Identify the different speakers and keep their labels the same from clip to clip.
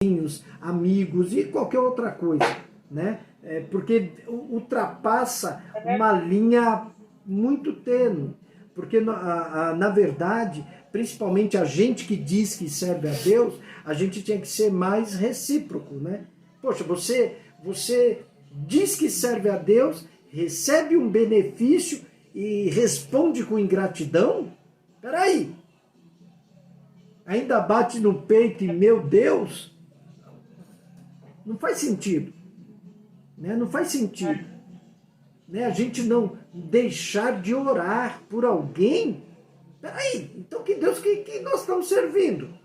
Speaker 1: vizinhos, amigos e qualquer outra coisa, né? Porque ultrapassa uma linha muito tênue. Porque, na verdade, principalmente a gente que diz que serve a Deus, a gente tinha que ser mais recíproco, né? Poxa, você diz que serve a Deus, recebe um benefício e responde com ingratidão? Peraí, ainda bate no peito e, meu Deus, não faz sentido, né? Não faz sentido, né? A gente não deixar de orar por alguém. Peraí, então que Deus que nós estamos servindo?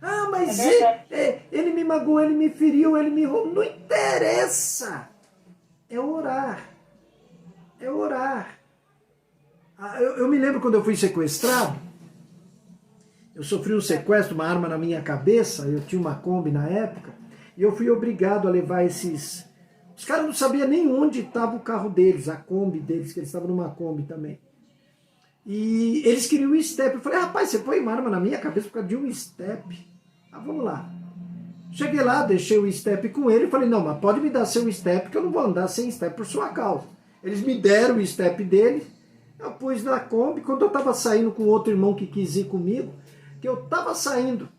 Speaker 1: Ah, mas ele me magoou, ele me feriu, ele me roubou. Não interessa. É orar. É orar. Eu me lembro quando eu fui sequestrado, eu sofri um sequestro, uma arma na minha cabeça, eu tinha uma Kombi na época, e eu fui obrigado a levar esses... Os caras não sabiam nem onde estava o carro deles, a Kombi deles, que eles estavam numa Kombi também. E eles queriam um step. Eu falei, rapaz, você põe uma arma na minha cabeça por causa de um step. Ah, vamos lá. Cheguei lá, deixei o step com ele e falei, não, mas pode me dar seu step que eu não vou andar sem step por sua causa. Eles me deram o step dele, eu pus na Kombi. Quando eu estava saindo com outro irmão que quis ir comigo, que eu estava saindo,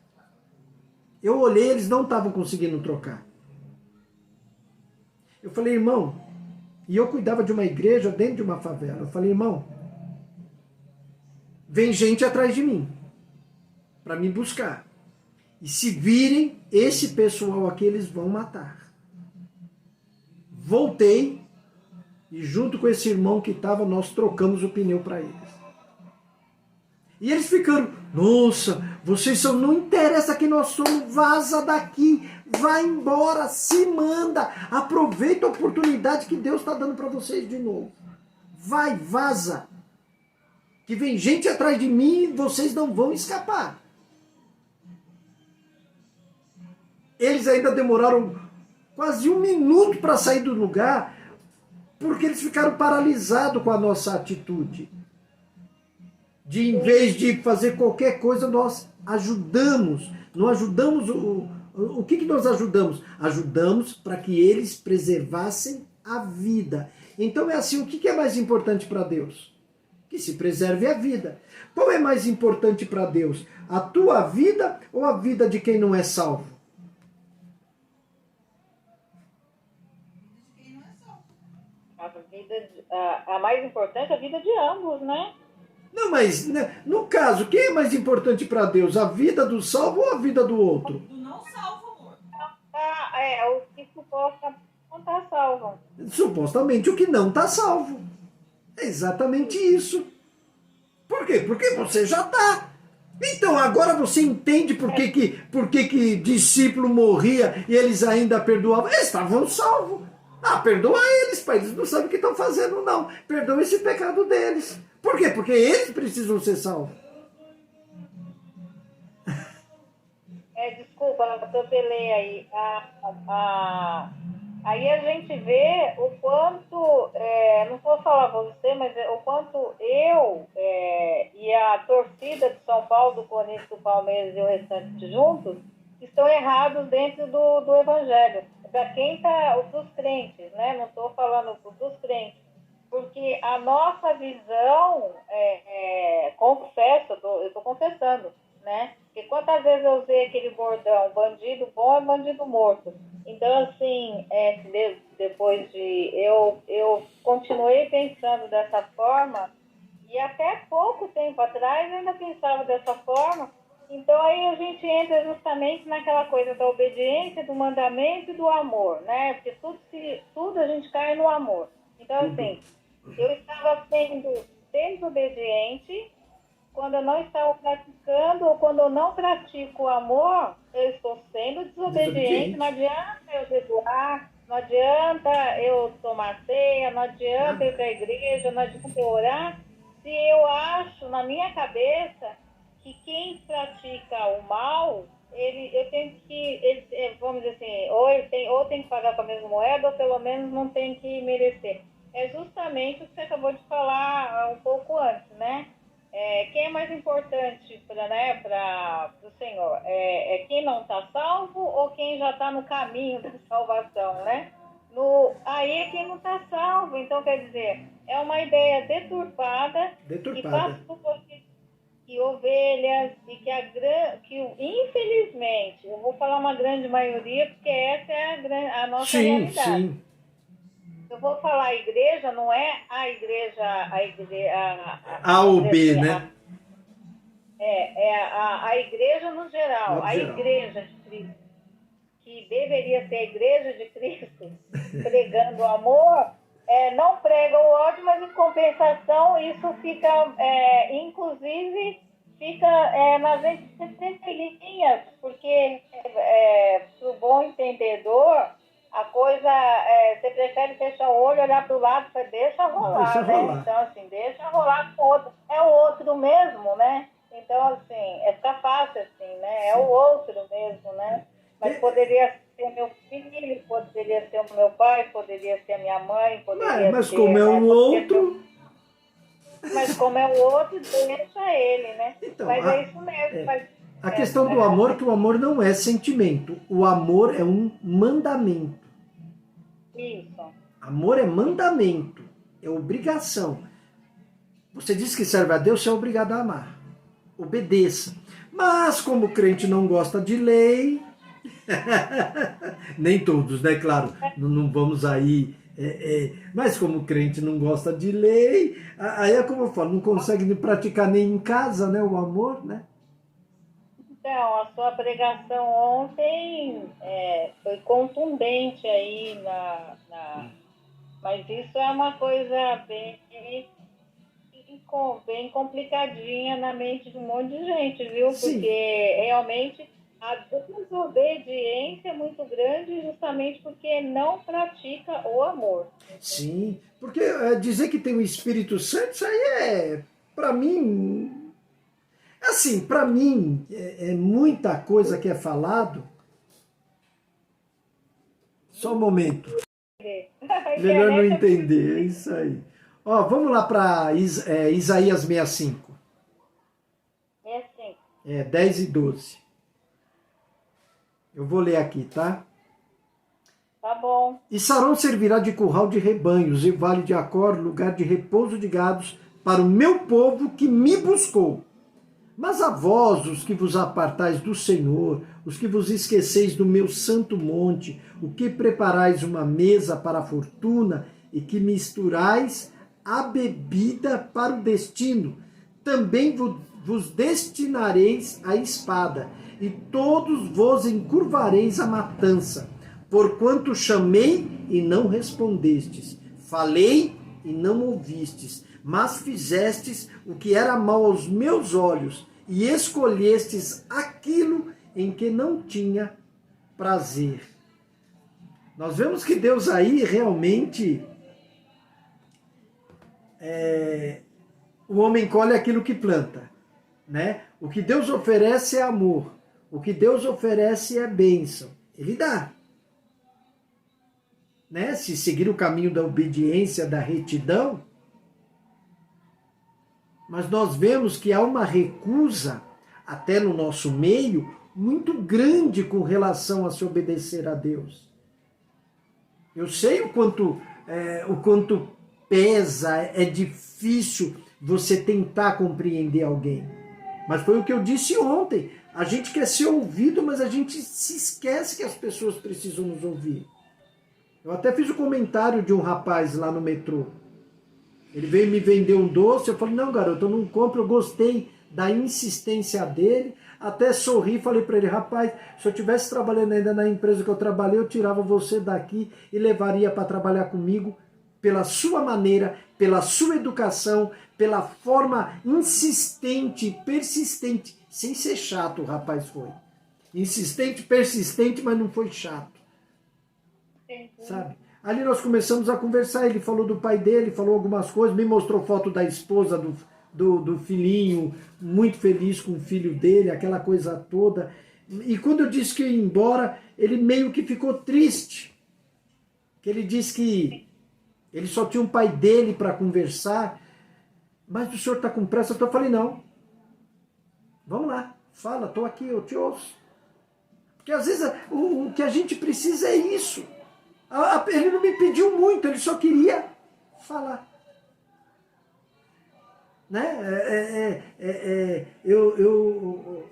Speaker 1: eu olhei, eles não estavam conseguindo trocar. Eu falei, irmão, e eu cuidava de uma igreja dentro de uma favela. Eu falei, irmão, vem gente atrás de mim para me buscar. E se virem esse pessoal aqui, eles vão matar. Voltei e junto com esse irmão que estava, nós trocamos o pneu para eles. E eles ficaram, nossa, vocês são, não interessa que nós somos, vaza daqui, vai embora, se manda, aproveita a oportunidade que Deus está dando para vocês de novo. Vai, vaza. Que vem gente atrás de mim e vocês não vão escapar. Eles ainda demoraram quase 1 minuto para sair do lugar, porque eles ficaram paralisados com a nossa atitude. De, em vez de fazer qualquer coisa, nós ajudamos. Não ajudamos o que nós ajudamos? Ajudamos para que eles preservassem a vida. Então é assim, o que é mais importante para Deus? Que se preserve a vida. Qual é mais importante para Deus? A tua vida ou a vida de quem não é salvo?
Speaker 2: A mais importante é a vida de ambos, né?
Speaker 1: Não, mas né, no caso, quem é mais importante para Deus? A vida do salvo ou a vida do outro?
Speaker 3: Do não salvo, amor.
Speaker 2: O que supostamente não está salvo.
Speaker 1: Supostamente o que não está salvo. É exatamente isso. Por quê? Porque você já está. Então agora você entende por que discípulo morria e eles ainda perdoavam. Eles estavam salvos. Ah, perdoa eles, pai. Eles não sabem o que estão fazendo, não. Perdoa esse pecado deles. Por quê? Porque eles precisam ser salvos.
Speaker 2: Desculpa, eu atropelei aí. Aí a gente vê o quanto, não vou falar você, mas o quanto eu e a torcida de São Paulo, do Corinthians, do Palmeiras e o restante juntos, estão errados dentro do Evangelho. Para quem está, dos crentes, né? Não estou falando dos crentes. Porque a nossa visão, confesso, eu estou confessando, né? Porque quantas vezes eu usei aquele bordão, bandido bom é bandido morto. Então, assim, depois de... Eu continuei pensando dessa forma, e até pouco tempo atrás eu ainda pensava dessa forma. Então, aí a gente entra justamente naquela coisa da obediência, do mandamento e do amor, né? Porque tudo a gente cai no amor. Então, assim, eu estava sendo desobediente quando eu não estava praticando, ou quando eu não pratico o amor, eu estou sendo desobediente. Não adianta eu perdoar, não adianta eu tomar ceia, não adianta eu ir para a igreja, não adianta eu orar, se eu acho na minha cabeça que quem pratica o mal, eu tenho que, vamos dizer assim, ou tem que pagar com a mesma moeda, ou pelo menos não tem que merecer. É justamente o que você acabou de falar um pouco antes, né? Quem é mais importante para os Senhor? É quem não está salvo ou quem já está no caminho da salvação, né? Aí é quem não está salvo. Então, quer dizer, é uma ideia deturpada que
Speaker 1: Deturpada.
Speaker 2: faz com que ovelhas e infelizmente, eu vou falar uma grande maioria, porque essa é a nossa
Speaker 1: Sim,
Speaker 2: realidade.
Speaker 1: sim.
Speaker 2: Eu vou falar a igreja, não é a igreja,
Speaker 1: A ou B,
Speaker 2: assim,
Speaker 1: né?
Speaker 2: a igreja no geral,
Speaker 1: Modo
Speaker 2: a
Speaker 1: geral.
Speaker 2: igreja de Cristo, que deveria ser a igreja de Cristo, pregando o amor, não prega o ódio, mas em compensação isso fica, inclusive, fica nas entrelinhas, porque para o bom entendedor, a coisa, você prefere fechar o olho, olhar para o lado e falar, deixa rolar,
Speaker 1: Deixa
Speaker 2: né?
Speaker 1: rolar.
Speaker 2: Então, assim, deixa rolar com o outro. É o outro mesmo, né? Então, assim, fica fácil, assim, né? É o outro mesmo, né? Mas poderia ser meu filho, poderia ser o meu pai, poderia ser a minha mãe, poderia
Speaker 1: Mas como
Speaker 2: ser,
Speaker 1: é
Speaker 2: né?
Speaker 1: um
Speaker 2: Poderia ser...
Speaker 1: outro...
Speaker 2: Mas como é o outro, deixa ele, né?
Speaker 1: Então,
Speaker 2: Mas é isso mesmo.
Speaker 1: a questão do amor é que o amor não é sentimento. O amor é um mandamento.
Speaker 2: Isso.
Speaker 1: Amor é mandamento. É obrigação. Você diz que serve a Deus, você é obrigado a amar. Obedeça. Mas como o crente não gosta de lei, nem todos, né? Claro, não vamos aí. Mas como o crente não gosta de lei, aí é como eu falo, não consegue praticar nem em casa, né? O amor, né?
Speaker 2: Então, a sua pregação ontem foi contundente aí mas isso é uma coisa bem complicadinha na mente de um monte de gente, viu?
Speaker 1: Sim.
Speaker 2: Porque realmente a desobediência é muito grande justamente porque não pratica o amor.
Speaker 1: Sim, porque dizer que tem o Espírito Santo, isso aí para mim, assim, para mim, é muita coisa que é falado. Só um momento. Melhor não entender, é isso aí. Ó, vamos lá para Isaías 65.
Speaker 2: É assim.
Speaker 1: 10 e 12. Eu vou ler aqui, tá?
Speaker 2: Tá bom.
Speaker 1: E Sarão servirá de curral de rebanhos, e vale de Acor, lugar de repouso de gados, para o meu povo que me buscou. Mas a vós, os que vos apartais do Senhor, os que vos esqueceis do meu santo monte, o que preparais uma mesa para a fortuna e que misturais a bebida para o destino, também vos destinareis à espada, e todos vos encurvareis à matança, porquanto chamei e não respondestes, falei e não ouvistes, mas fizestes o que era mal aos meus olhos, e escolhestes aquilo em que não tinha prazer. Nós vemos que Deus aí realmente o homem colhe aquilo que planta, né? O que Deus oferece é amor, o que Deus oferece é bênção. Ele dá. Né? Se seguir o caminho da obediência, da retidão, mas nós vemos que há uma recusa, até no nosso meio, muito grande com relação a se obedecer a Deus. Eu sei o quanto pesa, é difícil você tentar compreender alguém. Mas foi o que eu disse ontem. A gente quer ser ouvido, mas a gente se esquece que as pessoas precisam nos ouvir. Eu até fiz um comentário de um rapaz lá no metrô. Ele veio me vender um doce, eu falei, não, garoto, eu não compro, eu gostei da insistência dele, até sorri, falei para ele, rapaz, se eu estivesse trabalhando ainda na empresa que eu trabalhei, eu tirava você daqui e levaria para trabalhar comigo pela sua maneira, pela sua educação, pela forma insistente, persistente, sem ser chato, o rapaz foi. Insistente, persistente, mas não foi chato. Sabe? Ali nós começamos a conversar, ele falou do pai dele, falou algumas coisas, me mostrou foto da esposa, do filhinho, muito feliz com o filho dele, aquela coisa toda. E quando eu disse que ia embora, ele meio que ficou triste. Que ele disse que ele só tinha um pai dele para conversar. Mas o senhor está com pressa? Eu falei, não. Vamos lá. Fala, estou aqui, eu te ouço. Porque às vezes o que a gente precisa é isso. Ele não me pediu muito, ele só queria falar. Né?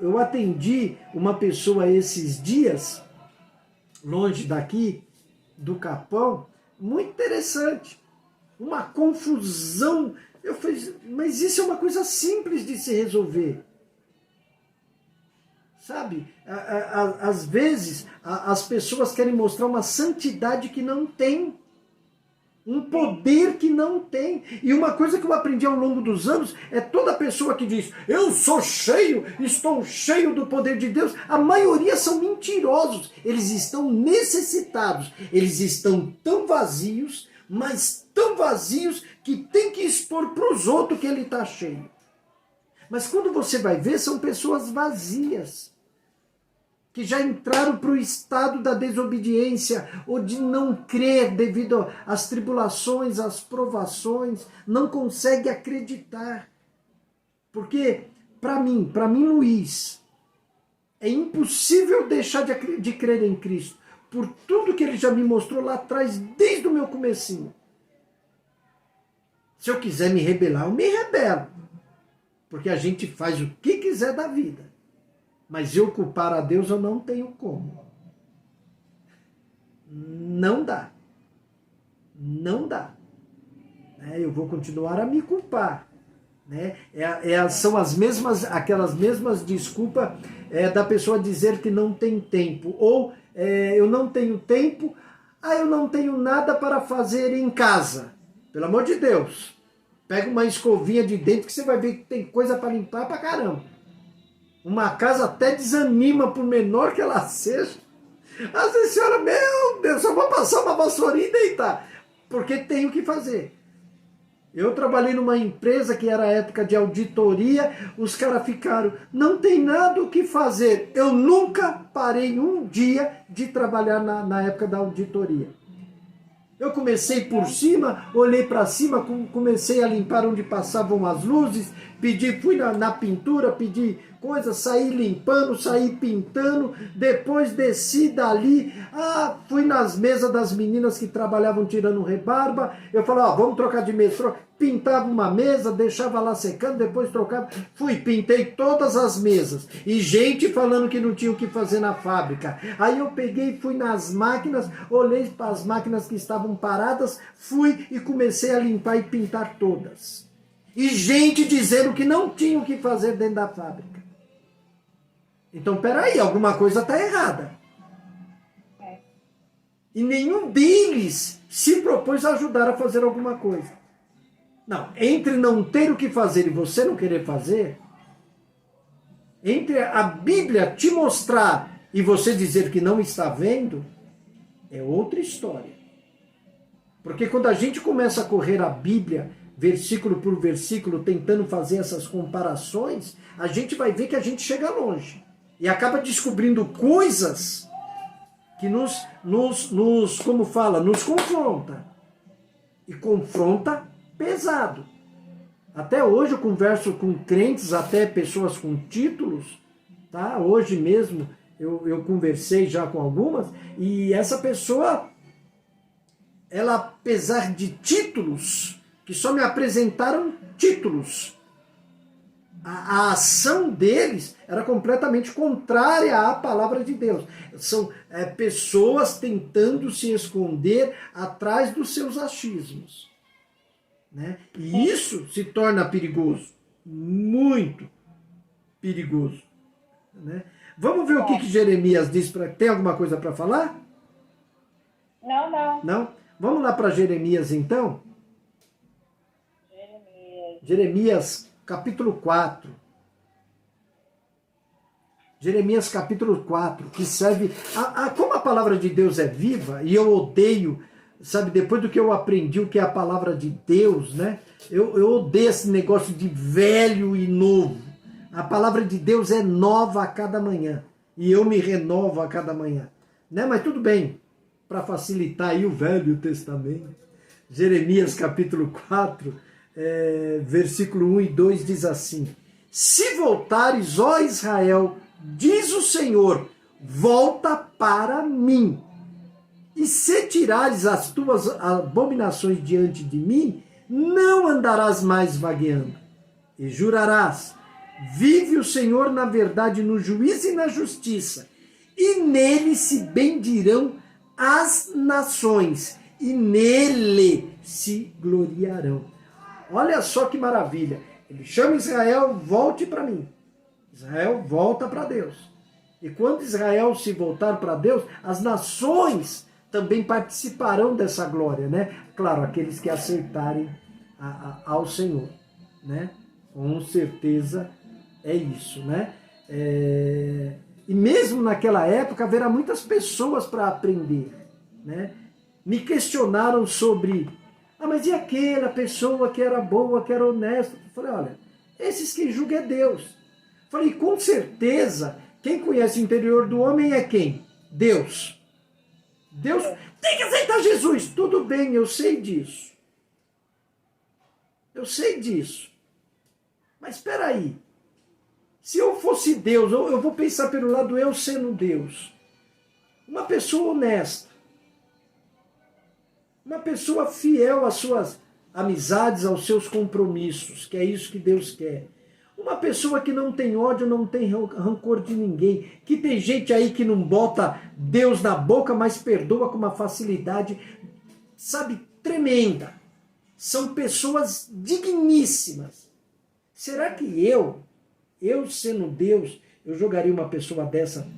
Speaker 1: Eu atendi uma pessoa esses dias, longe daqui, do Capão, muito interessante. Uma confusão. Eu falei, mas isso é uma coisa simples de se resolver. Sabe? Às vezes, as pessoas querem mostrar uma santidade que não tem. Um poder que não tem. E uma coisa que eu aprendi ao longo dos anos é toda pessoa que diz, eu sou cheio, estou cheio do poder de Deus. A maioria são mentirosos. Eles estão necessitados. Eles estão tão vazios, mas tão vazios que tem que expor para os outros que ele está cheio. Mas quando você vai ver, são pessoas vazias, que já entraram para o estado da desobediência, ou de não crer devido às tribulações, às provações, não consegue acreditar. Porque, para mim, Luiz, é impossível deixar de crer em Cristo, por tudo que ele já me mostrou lá atrás, desde o meu comecinho. Se eu quiser me rebelar, eu me rebelo, porque a gente faz o que quiser da vida. Mas eu culpar a Deus eu não tenho como. Não dá. Não dá. Eu vou continuar a me culpar. Né? São aquelas mesmas desculpas da pessoa dizer que não tem tempo. Ou eu não tenho tempo, eu não tenho nada para fazer em casa. Pelo amor de Deus. Pega uma escovinha de dente que você vai ver que tem coisa para limpar pra caramba. Uma casa até desanima, por menor que ela seja. Às vezes a senhora, meu Deus, só vou passar uma vassourinha e deitar. Porque tem o que fazer. Eu trabalhei numa empresa que era época de auditoria, os caras ficaram, não tem nada o que fazer. Eu nunca parei um dia de trabalhar na época da auditoria. Eu comecei por cima, olhei para cima, comecei a limpar onde passavam as luzes, fui na pintura, pedi coisas, saí limpando, saí pintando, depois desci dali, fui nas mesas das meninas que trabalhavam tirando rebarba, eu falei, vamos trocar de mesa, pintava uma mesa, deixava lá secando, depois trocava, pintei todas as mesas, e gente falando que não tinha o que fazer na fábrica. Aí eu peguei, fui nas máquinas, olhei para as máquinas que estavam paradas, fui e comecei a limpar e pintar todas. E gente dizendo que não tinha o que fazer dentro da fábrica. Então, peraí, alguma coisa está errada. E nenhum deles se propôs a ajudar a fazer alguma coisa. Não, entre não ter o que fazer e você não querer fazer, entre a Bíblia te mostrar e você dizer que não está vendo, é outra história. Porque quando a gente começa a correr a Bíblia, versículo por versículo, tentando fazer essas comparações, a gente vai ver que a gente chega longe. E acaba descobrindo coisas que nos confronta. E confronta pesado. Até hoje eu converso com crentes, até pessoas com títulos, tá? Hoje mesmo eu conversei já com algumas, e essa pessoa, ela, apesar de títulos, que só me apresentaram títulos, a ação deles era completamente contrária à palavra de Deus. São pessoas tentando se esconder atrás dos seus achismos. Né? E isso se torna perigoso. Muito perigoso. Né? Vamos ver o que Jeremias diz. Tem alguma coisa para falar?
Speaker 2: Não.
Speaker 1: Não? Vamos lá para Jeremias então? Jeremias capítulo 4. Jeremias capítulo 4, que serve... como a palavra de Deus é viva, e eu odeio, sabe, depois do que eu aprendi o que é a palavra de Deus, né? Eu odeio esse negócio de velho e novo. A palavra de Deus é nova a cada manhã. E eu me renovo a cada manhã. Né? Mas tudo bem, para facilitar aí o Velho Testamento. Jeremias capítulo 4, versículo 1 e 2 diz assim: Se voltares, ó Israel, diz o Senhor, volta para mim. E se tirares as tuas abominações diante de mim, não andarás mais vagueando. E jurarás, vive o Senhor na verdade, no juízo e na justiça, e nele se bendirão as nações, e nele se gloriarão. Olha só que maravilha. Ele chama Israel, volte para mim. Israel volta para Deus. E quando Israel se voltar para Deus, as nações também participarão dessa glória, né? Claro, aqueles que aceitarem ao Senhor, né? Com certeza é isso, né? E mesmo naquela época haverá muitas pessoas para aprender, né? Me questionaram sobre, mas e aquela pessoa que era boa, que era honesta? Eu falei, olha, esses quem julga é Deus. Eu falei, com certeza, quem conhece o interior do homem é quem? Deus. Deus tem que aceitar Jesus. Tudo bem, eu sei disso. Eu sei disso. Mas espera aí. Se eu fosse Deus, eu vou pensar pelo lado eu sendo Deus. Uma pessoa honesta. Uma pessoa fiel às suas amizades, aos seus compromissos, que é isso que Deus quer. Uma pessoa que não tem ódio, não tem rancor de ninguém, que tem gente aí que não bota Deus na boca, mas perdoa com uma facilidade, sabe, tremenda. São pessoas digníssimas. Será que eu sendo Deus, eu jogaria uma pessoa dessa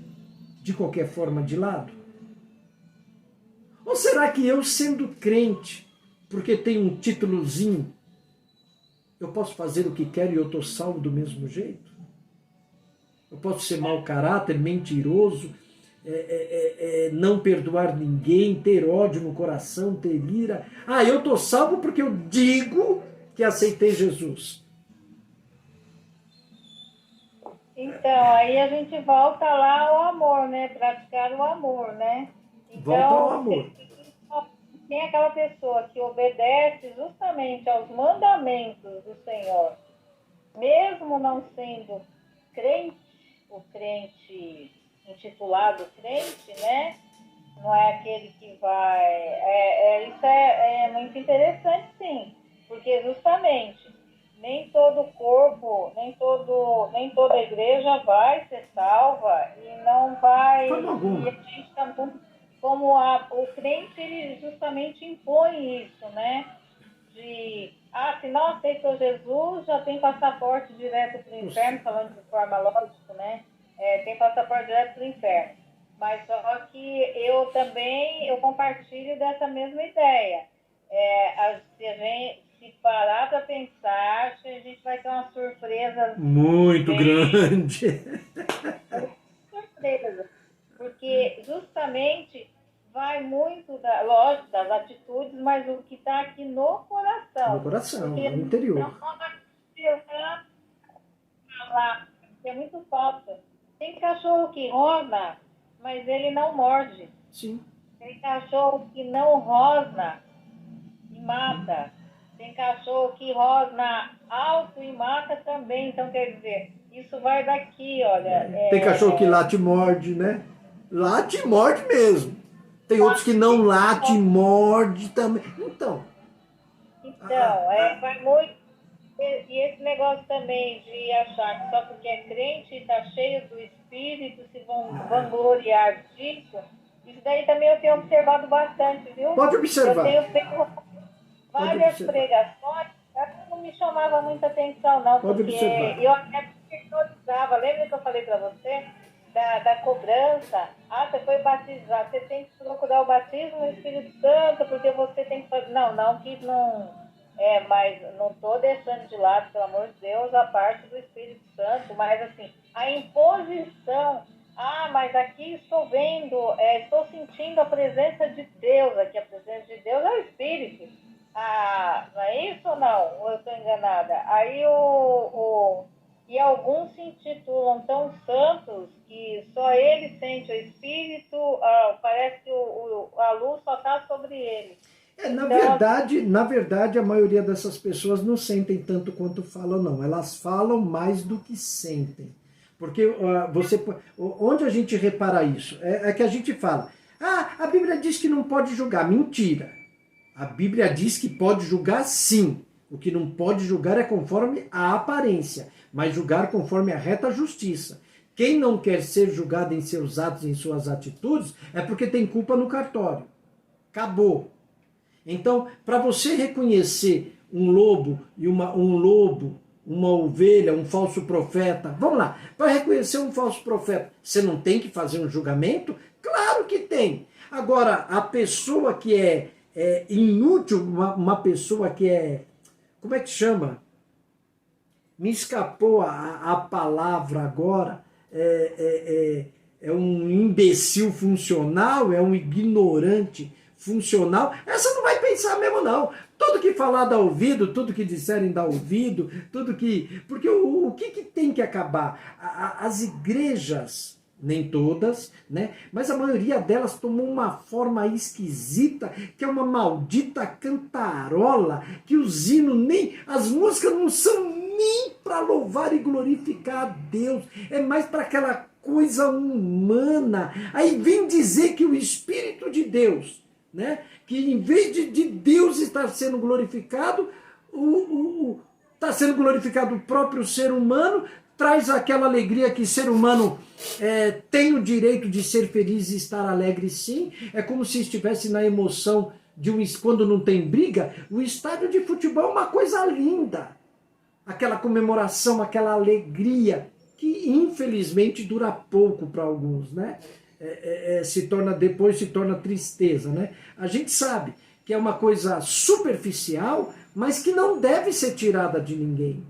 Speaker 1: de qualquer forma de lado? Ou será que eu, sendo crente, porque tenho um títulozinho, eu posso fazer o que quero e eu estou salvo do mesmo jeito? Eu posso ser mau caráter, mentiroso, não perdoar ninguém, ter ódio no coração, ter ira. Eu estou salvo porque eu digo que aceitei Jesus.
Speaker 2: Então, aí a gente volta lá ao amor, né? Praticar o amor, né? Então,
Speaker 1: volta ao amor.
Speaker 2: Tem aquela pessoa que obedece justamente aos mandamentos do Senhor, mesmo não sendo crente, o crente intitulado crente, né? Não é aquele que vai... Isso é muito interessante, sim, porque justamente nem todo corpo, nem toda igreja vai ser salva e não vai... E a gente está muito... Como o crente, ele justamente impõe isso, né? Se não aceitou Jesus, já tem passaporte direto para o inferno, falando de forma lógica, né? Tem passaporte direto para o inferno. Mas só que eu compartilho dessa mesma ideia. Se parar para pensar, acho que a gente vai ter uma surpresa
Speaker 1: muito grande.
Speaker 2: Surpresa. Porque justamente vai muito, lógico, das atitudes, mas o que está aqui no coração.
Speaker 1: No coração, no interior.
Speaker 2: É muito falta. Tem cachorro que rosna, mas ele não morde.
Speaker 1: Sim.
Speaker 2: Tem cachorro que não rosna e mata. Tem cachorro que rosna alto e mata também. Então, quer dizer, isso vai daqui, olha.
Speaker 1: Tem cachorro que late e morde, né? Late e morde mesmo. Tem outros que não late e morde também. Então,
Speaker 2: vai muito. E esse negócio também de achar que só porque é crente e está cheio do Espírito, se vão vangloriar disso, isso daí também eu tenho observado bastante, viu?
Speaker 1: Pode observar.
Speaker 2: Eu tenho feito várias pregações, não me chamava muita atenção, não,
Speaker 1: Pode
Speaker 2: porque
Speaker 1: observar.
Speaker 2: eu até personalizava. Lembra que eu falei para você da cobrança? Você foi batizado, você tem que procurar o batismo no Espírito Santo, porque você tem que fazer... Não, que não... mas não estou deixando de lado, pelo amor de Deus, a parte do Espírito Santo, mas assim, a imposição, mas aqui estou vendo, estou sentindo a presença de Deus, aqui a presença de Deus é o Espírito. Não é isso ou não? Ou eu estou enganada? Aí e alguns se intitulam tão santos que só ele sente o Espírito, parece que a luz só está sobre ele.
Speaker 1: Na verdade, a maioria dessas pessoas não sentem tanto quanto falam, não. Elas falam mais do que sentem. Porque onde a gente repara isso? É que a gente fala, a Bíblia diz que não pode julgar. Mentira. A Bíblia diz que pode julgar sim. O que não pode julgar é conforme a aparência, mas julgar conforme a reta justiça. Quem não quer ser julgado em seus atos, em suas atitudes, é porque tem culpa no cartório. Acabou. Então, para você reconhecer um lobo, uma ovelha, um falso profeta, vamos lá, para reconhecer um falso profeta, você não tem que fazer um julgamento? Claro que tem. Agora, a pessoa que é inútil, uma pessoa que é, como é que chama? Me escapou a palavra agora, é um imbecil funcional, é um ignorante funcional, essa não vai pensar mesmo não. Tudo que falar dá ouvido, tudo que disserem dá ouvido, tudo que... Porque o que tem que acabar? As igrejas, nem todas, né? Mas a maioria delas tomou uma forma esquisita, que é uma maldita cantarola, que os hinos nem... As músicas não são nem para louvar e glorificar a Deus, é mais para aquela coisa humana. Aí vem dizer que o Espírito de Deus, né? Que em vez de Deus estar sendo glorificado, está sendo glorificado o próprio ser humano, traz aquela alegria que ser humano tem o direito de ser feliz e estar alegre sim. É como se estivesse na emoção de quando não tem briga. O estádio de futebol é uma coisa linda. Aquela comemoração, aquela alegria, que infelizmente dura pouco para alguns, né? Depois se torna tristeza, né? A gente sabe que é uma coisa superficial, mas que não deve ser tirada de ninguém,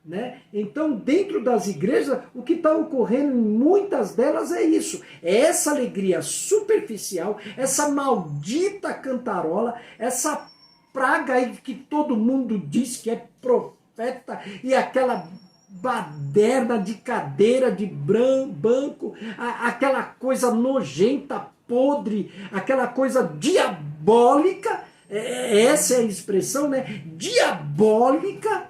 Speaker 1: né? Então, dentro das igrejas, o que está ocorrendo em muitas delas é isso, é essa alegria superficial, essa maldita cantarola, essa praga aí que todo mundo diz que é profeta, e aquela baderna de cadeira de banco, aquela coisa nojenta, podre, aquela coisa diabólica, essa é a expressão, né? Diabólica,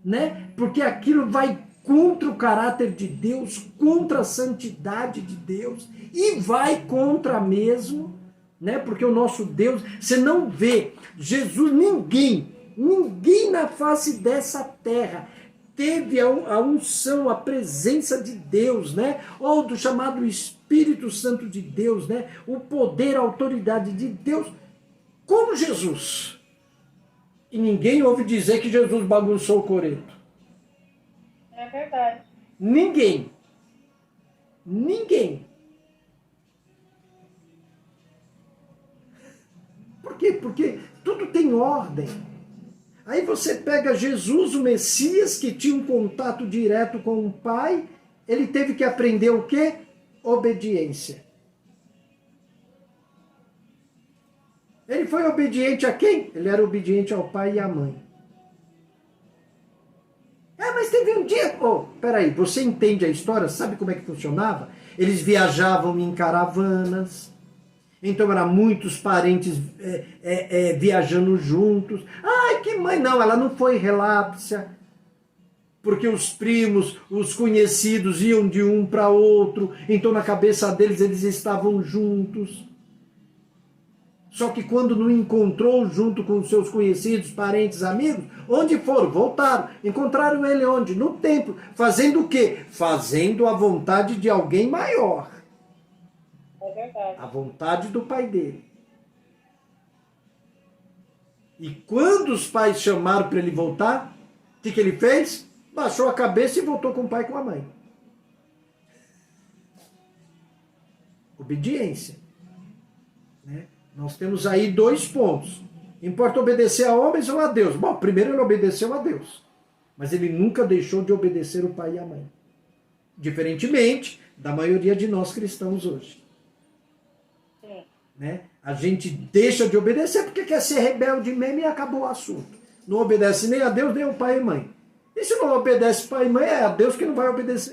Speaker 1: né? Porque aquilo vai contra o caráter de Deus, contra a santidade de Deus, e vai contra mesmo, né? Porque o nosso Deus, você não vê Jesus, ninguém na face dessa terra teve a unção, a presença de Deus, né? Ou do chamado Espírito Santo de Deus, né? O poder, a autoridade de Deus, como Jesus. E ninguém ouve dizer que Jesus bagunçou o coreto.
Speaker 2: É verdade.
Speaker 1: Ninguém. Por quê? Porque tudo tem ordem. Aí você pega Jesus, o Messias, que tinha um contato direto com o Pai, ele teve que aprender o quê? Obediência. Ele foi obediente a quem? Ele era obediente ao pai e à mãe. Mas teve um dia... peraí, você entende a história? Sabe como é que funcionava? Eles viajavam em caravanas... Então eram muitos parentes viajando juntos. Ai, que mãe! Não, ela não foi relapsa. Porque os primos, os conhecidos iam de um para outro. Então na cabeça deles eles estavam juntos. Só que quando não encontrou junto com os seus conhecidos, parentes, amigos, onde foram? Voltaram. Encontraram ele onde? No templo. Fazendo o quê? Fazendo a vontade de alguém maior.
Speaker 2: É verdade.
Speaker 1: A vontade do pai dele. E quando os pais chamaram para ele voltar, o que ele fez? Baixou a cabeça e voltou com o pai e com a mãe. Obediência. Né? Nós temos aí 2 pontos. Importa obedecer a homens ou a Deus? Bom, primeiro ele obedeceu a Deus. Mas ele nunca deixou de obedecer o pai e a mãe. Diferentemente da maioria de nós cristãos hoje. Né? A gente deixa de obedecer porque quer ser rebelde mesmo e acabou o assunto. Não obedece nem a Deus, nem ao pai e mãe. E se não obedece pai e mãe, é a Deus que não vai obedecer.